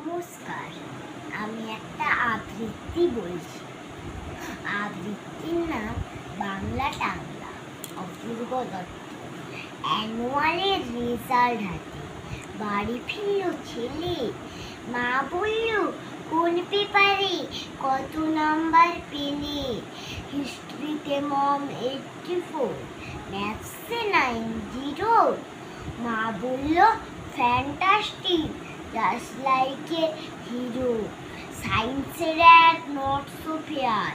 নমস্কার, আমি একটা আবৃত্তি বলছি। আবৃত্তির নাম বাংলা টাংলা। অপূর্ব দত্ত। অ্যানুয়ালের রেজাল্ট হাতে বাড়ি ফিরল ছেলে, মা বলল কোন পেপারে কত নাম্বার পেলে। হিস্ট্রিতে মম 84, ম্যাথসে 90। মা বলল fantastic, just like a hero. Science at not so fair,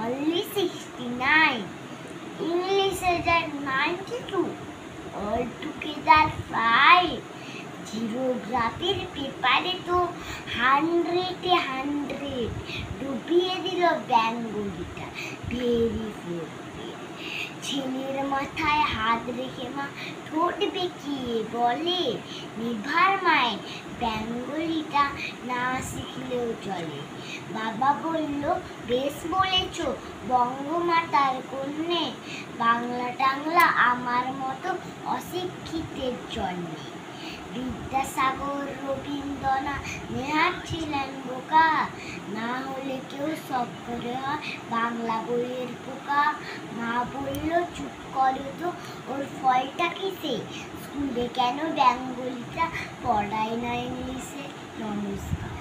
only 69. English is at 92, all together 5. জিওগ্রাফির পেপারে তো 100 ডুবিয়ে দিল বেঙ্গলিটা। Very good. ছেলের মাথায় হাত রেখে মা ঠোঁট বেঁকিয়ে বলে, নিভার মায়ের বেঙ্গলিটা না শিখলেও চলে। বাবা বলল, বেশ বলেছ বঙ্গমাতার কন্যে, বাংলা টাংলা আমার মতো অশিক্ষিতের জন্যে। বিদ্যাসাগর রবীন্দ্রনাথ নেহাত ছিলেন বোকা, না হলে কেউ সব করে হয় বাংলা বইয়ের পোকা। মা বলল চুপ করো তো, ওর ফলটা কিসে, স্কুলে কেন বেঙ্গলিটা পড়ায় না ইংলিশে। নমস্কার।